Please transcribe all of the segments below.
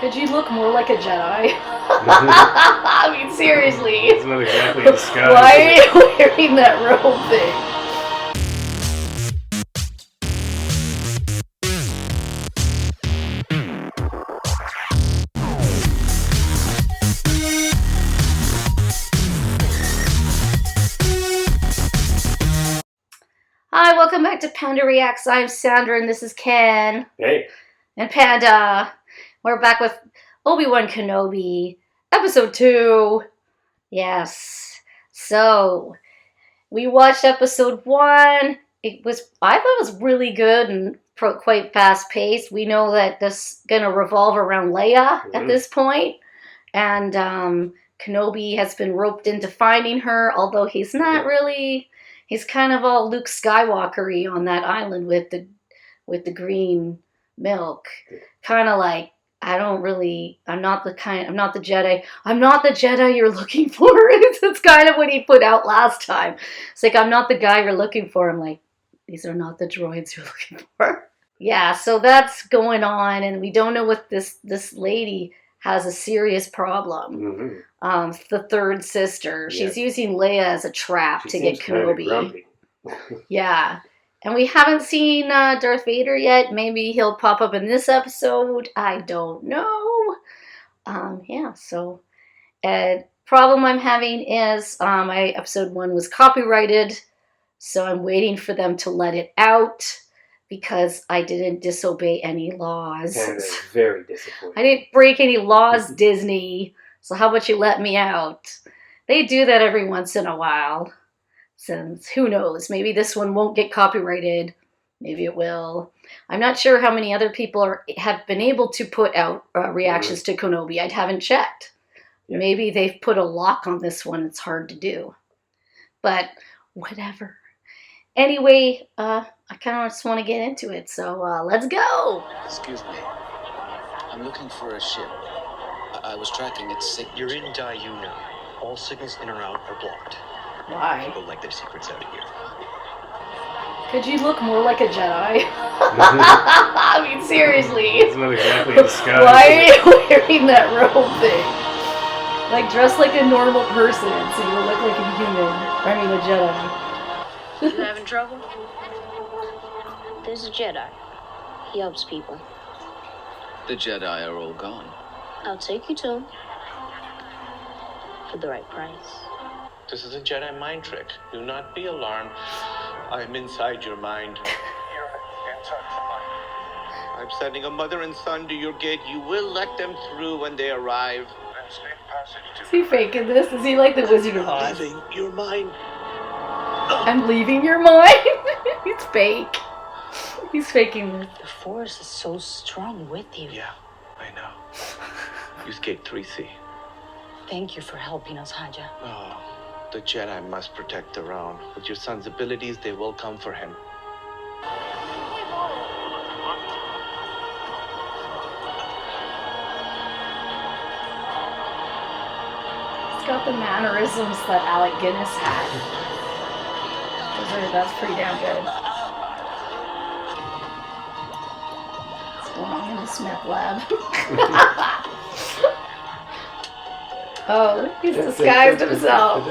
Could you look more like a Jedi? I mean, seriously. It's not exactly a disguise. Why are you wearing that robe thing? Hi, welcome back to Panda Reacts. I'm Sandra and this is Ken. Hey. And Panda. We're back with Obi-Wan Kenobi, episode 2. Yes. So, we watched episode 1. I thought it was really good and quite fast-paced. We know that this is going to revolve around Leia at this point. And Kenobi has been roped into finding her, although he's not really... He's kind of all Luke Skywalker-y on that island with the green milk. Kind of like, I'm not the Jedi. I'm not the Jedi you're looking for. It's kind of what he put out last time. It's like, I'm not the guy you're looking for. I'm like, these are not the droids you're looking for. Yeah, so that's going on, and we don't know what this lady has a serious problem. The third sister. She's using Leia as a trap to get Kenobi. Yeah. And we haven't seen Darth Vader yet. Maybe he'll pop up in this episode. I don't know. Yeah, so problem I'm having is my episode 1 was copyrighted, so I'm waiting for them to let it out because I didn't disobey any laws. And it's very disappointing. I didn't break any laws, Disney. So how about you let me out? They do that every once in a while. Since, who knows, maybe this one won't get copyrighted. Maybe it will. I'm not sure how many other people have been able to put out reactions to Kenobi. I haven't checked. Yeah. Maybe they've put a lock on this one. It's hard to do. But whatever. Anyway, I kind of just want to get into it. So let's go. Excuse me. I'm looking for a ship. I was tracking its signals. You're in Diuna. All signals in or out are blocked. Why? People like their secrets out of here. Could you look more like a Jedi? I mean, seriously. It's not exactly a disguise. Why are you wearing that robe thing? Like, dress like a normal person so you look like a human. I mean, a Jedi. You having trouble? There's a Jedi. He helps people. The Jedi are all gone. I'll take you to him. For the right price. This is a Jedi mind trick. Do not be alarmed. I am inside your mind. I'm sending a mother and son to your gate. You will let them through when they arrive. Is he faking this? Is he like the Wizard of Oz? Leaving your mind. I'm leaving your mind? It's fake. He's faking this. The Force is so strong with you. Yeah, I know. Use gate 3C. Thank you for helping us, Haja. Oh, the Jedi must protect the realm. With your son's abilities, they will come for him. It's got the mannerisms that Alec Guinness had. That's pretty damn good. What's going on in the Smith lab? Oh, he's disguised himself.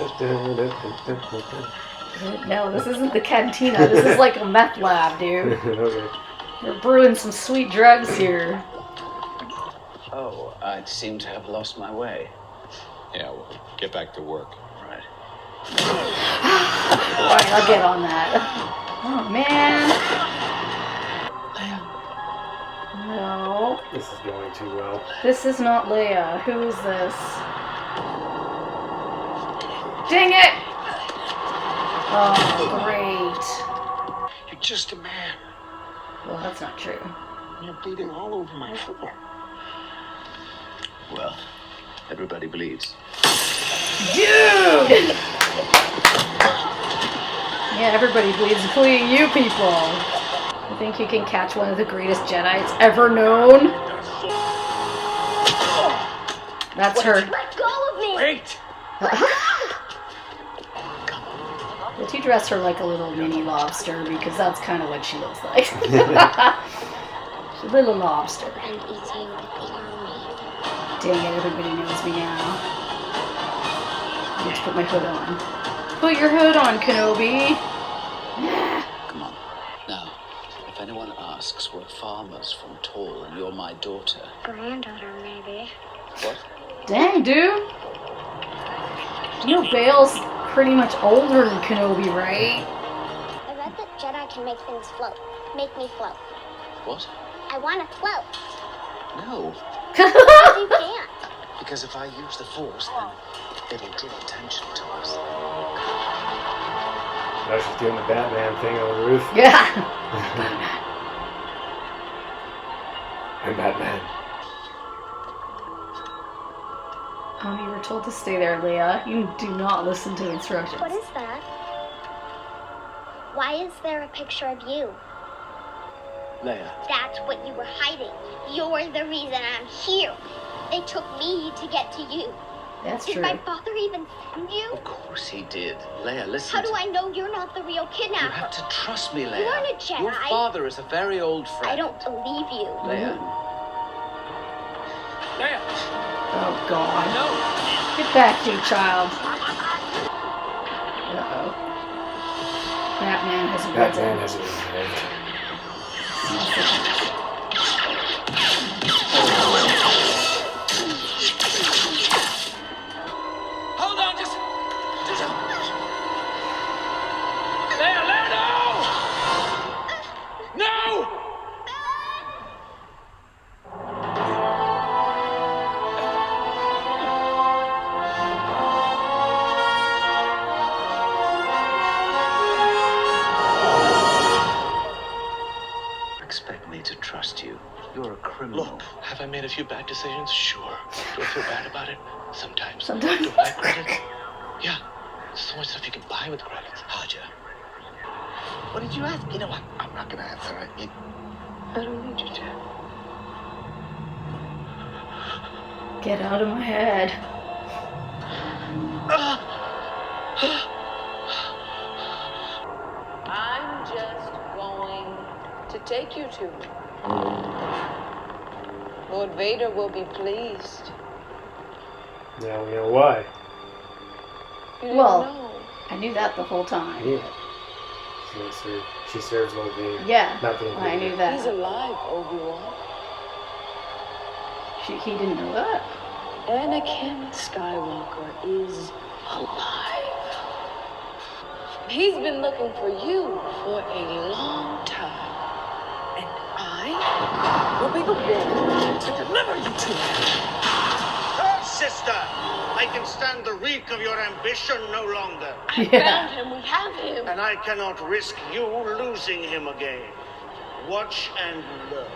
No, this isn't the cantina. This is like a meth lab, dude. Okay. We're brewing some sweet drugs here. Oh, I seem to have lost my way. Yeah, well, get back to work. Right. Alright, I'll get on that. Oh, man. No. This is going too well. This is not Leia. Who is this? Dang it! Oh, great. You're just a man. Well, that's not true. You're bleeding all over my floor. Well, everybody bleeds. Dude! Yeah, everybody bleeds, including you people. I think you can catch one of the greatest Jedis ever known. That's her. Let go of me! Wait! Did you dress her like a little mini lobster? Because that's kind of what she looks like. She's a little lobster. I'm eating the army. Dang it, everybody knows me now. I need to put my hood on. Put your hood on, Kenobi! Come on. Now, if anyone asks, we're farmers from Tall, and you're my daughter. Granddaughter, maybe. What? Dang, dude! You know Bale's pretty much older than Kenobi, right? I read that Jedi can make things float. Make me float. What? I want to float. No. You can't. Because if I use the Force, then it'll draw attention to us. Now she's doing the Batman thing on the roof. Yeah! I'm Batman. You were told to stay there, Leia. You do not listen to instructions. What is that? Why is there a picture of you? Leia. That's what you were hiding. You're the reason I'm here. They took me to get to you. That's Did true. my father even send you? Of course he did. Leia, listen. How do I know you're not the real You kidnapper? have to trust me, Leia. You aren't a Jedi. Your father is a very old friend. I don't believe you. Leia. Leia. Oh, God. No. Get back here, child. Uh-oh. Batman has arrived. Batman has arrived. Hold on, just... Leia, no! No! Expect me to trust you. You're a criminal. Look, have I made a few bad decisions? Sure. Do I feel bad about it? Sometimes. Sometimes. Do I like credits? Yeah. There's so much stuff you can buy with credits. Haja. What did you ask? You know what? I'm not gonna answer it. I don't need you to. Get out of my head. I'm just going to take you to him. Lord Vader will be pleased. Now we know why. You didn't Well, know. I knew that the whole time. Yeah. She serves Lord Vader. Yeah, Not the I knew He's that. alive, Obi-Wan. He didn't know that. Anakin Skywalker is alive. He's been looking for you for a long time. And I will be the one to deliver you to him. Oh, sister! I can stand the reek of your ambition no longer. I found him. We have him. And I cannot risk you losing him again. Watch and learn.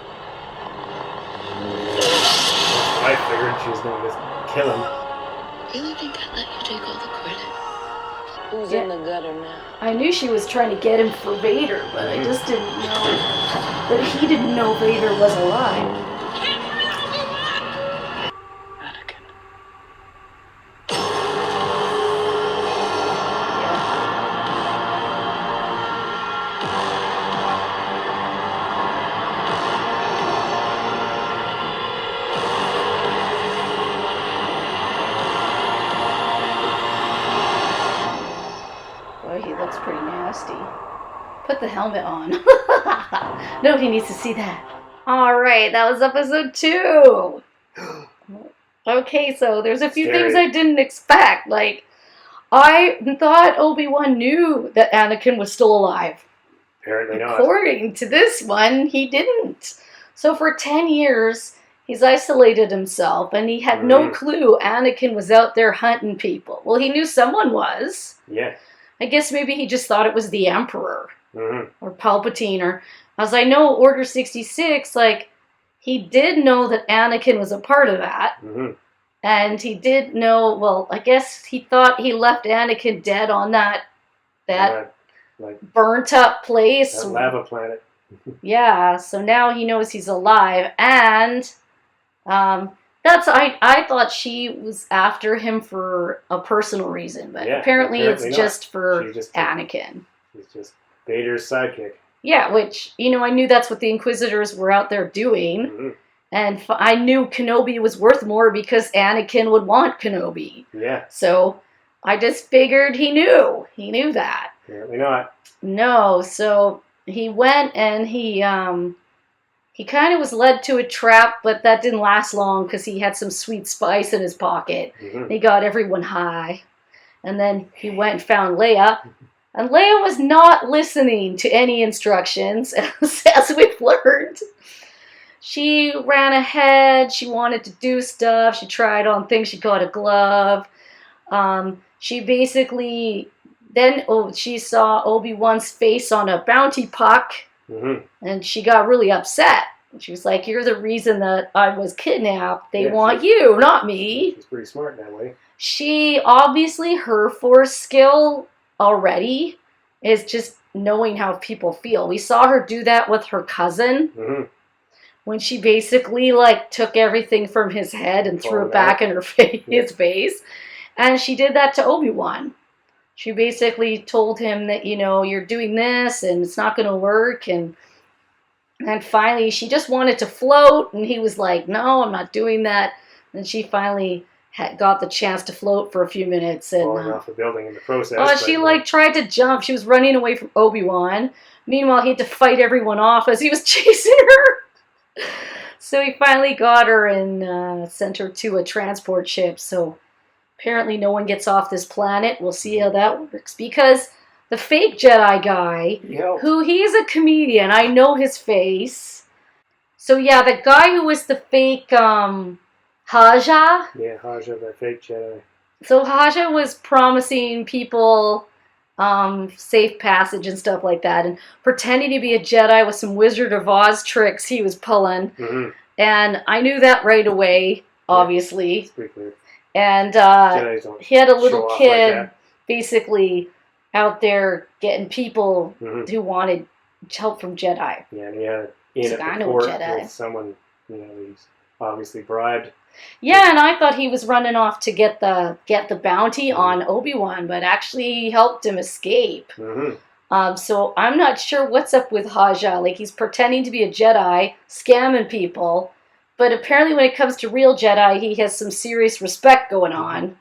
I figured she was going to kill him. Really think I'd let you take all the credit? Who's in the gutter now? I knew she was trying to get him for Vader, but I just didn't know that he didn't know Vader was alive. Anakin. Boy, he looks pretty nasty. Put the helmet on. Nobody needs to see that. Alright, that was episode 2. Okay, so there's a few Scary. things I didn't expect. Like, I thought Obi-Wan knew that Anakin was still alive. Apparently not. According to this one, he didn't. So for 10 years, he's isolated himself, and he had no clue Anakin was out there hunting people. Well, he knew someone was. Yeah. I guess maybe he just thought it was the Emperor Mm-hmm. or Palpatine, or as I know, Order 66, like, he did know that Anakin was a part of that. Mm-hmm. And he did know, well, I guess he thought he left Anakin dead on that Like burnt up place. that lava planet. Yeah, so now he knows he's alive, and I thought she was after him for a personal reason, but Yeah, apparently it's apparently not. just for She's just- Anakin. He's just Vader's sidekick. Yeah, which, I knew that's what the Inquisitors were out there doing, Mm-hmm. And I knew Kenobi was worth more because Anakin would want Kenobi. Yeah. So I just figured he knew. He knew that. Apparently not. No, so he went and he kind of was led to a trap, but that didn't last long because he had some sweet spice in his pocket. Mm-hmm. He got everyone high. And then he went and found Leia. And Leia was not listening to any instructions, as we've learned. She ran ahead. She wanted to do stuff. She tried on things. She got a glove. She basically... Then she saw Obi-Wan's face on a bounty puck. Mm-hmm. And she got really upset. She was like, you're the reason that I was kidnapped. They want you, not me. She's pretty smart that way. She, obviously, her force skill already is just knowing how people feel. We saw her do that with her cousin. Mm-hmm. When she basically, took everything from his head and threw it back in her his face. And she did that to Obi-Wan. She basically told him that, you're doing this and it's not going to work. And finally, she just wanted to float. And he was like, no, I'm not doing that. And she finally got the chance to float for a few minutes. And, falling off a building in the process. She tried to jump. She was running away from Obi-Wan. Meanwhile, he had to fight everyone off as he was chasing her. So he finally got her and sent her to a transport ship. So apparently no one gets off this planet. We'll see how that works. Because the fake Jedi guy, he's a comedian. I know his face. So yeah, the guy who was the fake Haja. Yeah, Haja, the fake Jedi. So Haja was promising people safe passage and stuff like that. And pretending to be a Jedi with some Wizard of Oz tricks he was pulling. Mm-hmm. And I knew that right away, obviously. It's pretty clear. And he had a little kid basically out there getting people who wanted help from Jedi. Yeah, and he had in at the port with someone, he's obviously bribed. Yeah, and I thought he was running off to get the bounty on Obi-Wan, but actually he helped him escape. Mm-hmm. So I'm not sure what's up with Haja. He's pretending to be a Jedi, scamming people. But apparently when it comes to real Jedi, he has some serious respect going on.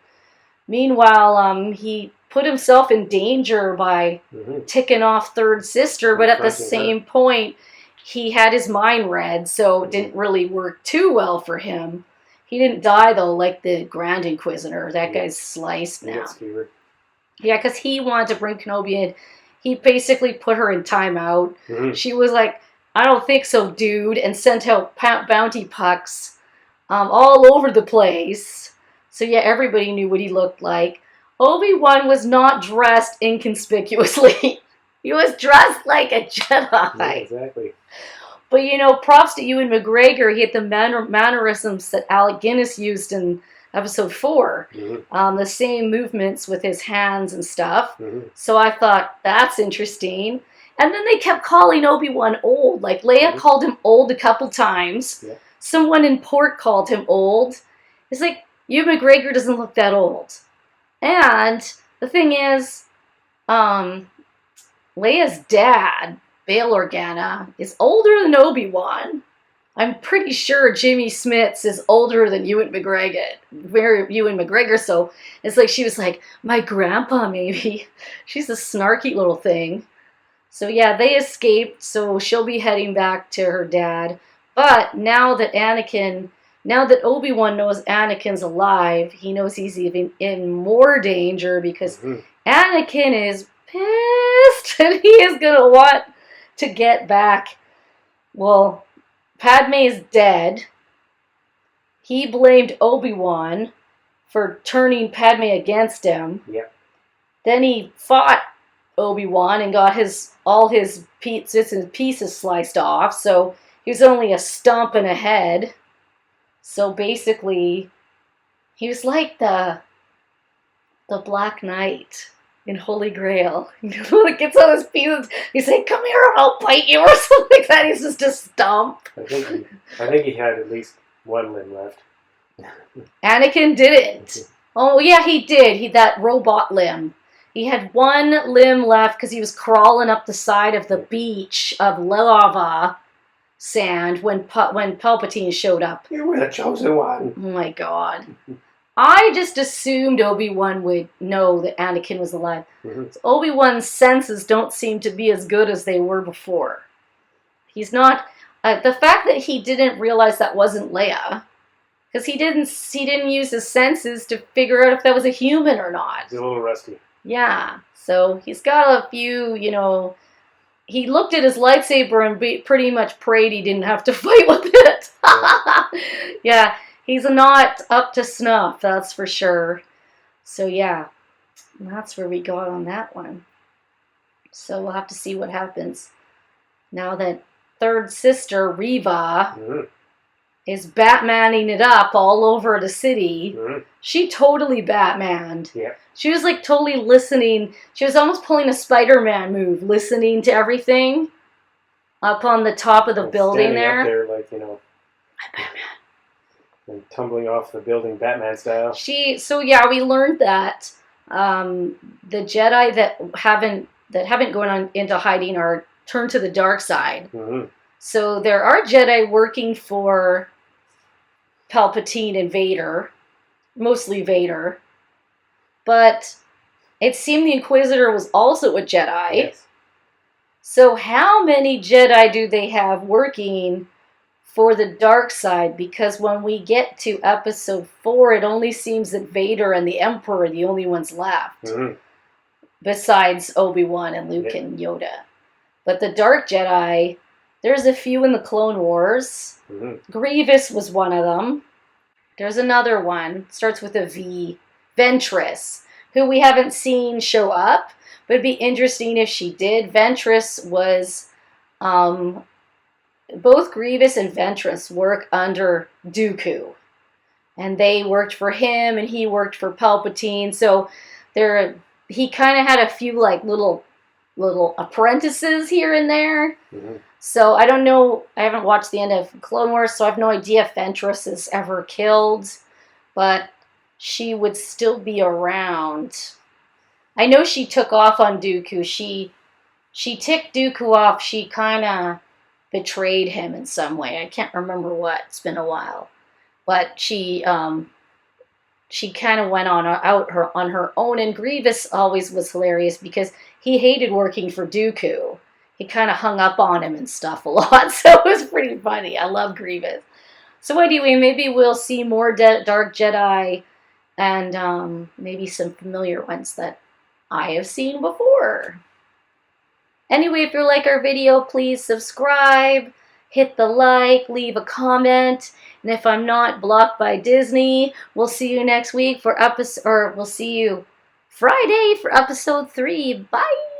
Meanwhile, he put himself in danger by ticking off Third Sister, but at the same point, he had his mind read, so it didn't really work too well for him. He didn't die, though, like the Grand Inquisitor. That guy's sliced now. Yeah, because he wanted to bring Kenobi in. He basically put her in timeout. Mm-hmm. She was like, I don't think so, dude, and sent out bounty pucks all over the place. So yeah, everybody knew what he looked like. Obi-Wan was not dressed inconspicuously. He was dressed like a Jedi. Yeah, exactly. But props to Ewan McGregor. He had the mannerisms that Alec Guinness used in Episode 4. Mm-hmm. The same movements with his hands and stuff. Mm-hmm. So I thought, that's interesting. And then they kept calling Obi-Wan old. Leia called him old a couple times. Yeah. Someone in port called him old. It's like, Ewan McGregor doesn't look that old. And the thing is, Leia's dad, Bail Organa, is older than Obi-Wan. I'm pretty sure Jimmy Smits is older than Ewan McGregor. So it's like she was like, my grandpa maybe. She's a snarky little thing. So yeah, they escaped, so she'll be heading back to her dad. But now that Obi-Wan knows Anakin's alive, he knows he's even in more danger because Anakin is pissed and he is going to want to get back. Well, Padme is dead. He blamed Obi-Wan for turning Padme against him. Yep. Then he fought Obi-Wan and got all his bits and pieces sliced off, so he was only a stump and a head. So basically, he was like the Black Knight in Holy Grail. When it gets all his pieces, he's like, "Come here, or I'll bite you," or something like that. He's just a stump. I think he had at least one limb left. Anakin didn't. Oh yeah, he did. That robot limb. He had one limb left because he was crawling up the side of the beach of lava. sand when Palpatine showed up. You were the chosen one. Oh my god. I just assumed Obi-Wan would know that Anakin was alive. Mm-hmm. So Obi-Wan's senses don't seem to be as good as they were before. He's not... the fact that he didn't realize that wasn't Leia, because he didn't use his senses to figure out if that was a human or not. He's a little rusty. Yeah, so he's got a few, he looked at his lightsaber and pretty much prayed he didn't have to fight with it. Yeah, he's not up to snuff, that's for sure. So yeah, that's where we got on that one. So we'll have to see what happens now that third sister, Reva, is Batmaning it up all over the city. She totally Batmaned. Yeah. She was like totally listening. She was almost pulling a Spider-Man move, listening to everything up on the top of the building there. Up there, like, I'm Batman. And tumbling off the building Batman style. So yeah, we learned that the Jedi that haven't gone on into hiding are turned to the dark side. So there are Jedi working for Palpatine and Vader, mostly Vader, but it seemed the Inquisitor was also a Jedi. Yes. So how many Jedi do they have working for the dark side? Because when we get to episode 4, it only seems that Vader and the Emperor are the only ones left, besides Obi-Wan and Luke and Yoda. But the dark Jedi, there's a few in the Clone Wars. Grievous was one of them. There's another one, starts with a V, Ventress, who we haven't seen show up, but it'd be interesting if she did. Ventress was, both Grievous and Ventress work under Dooku. And they worked for him, and he worked for Palpatine. So he kind of had a few like little apprentices here and there. So I don't know, I haven't watched the end of Clone Wars, so I have no idea if Ventress is ever killed, but she would still be around. I know she took off on Dooku. She ticked Dooku off. She kind of betrayed him in some way. I can't remember what. It's been a while. But she kind of went on her own, and Grievous always was hilarious because he hated working for Dooku. He kind of hung up on him and stuff a lot, so it was pretty funny. I love Grievous. So anyway, maybe we'll see more Dark Jedi and maybe some familiar ones that I have seen before. Anyway, if you like our video, please subscribe, hit the like, leave a comment, and if I'm not blocked by Disney, we'll see you next week for we'll see you Friday for episode 3. Bye!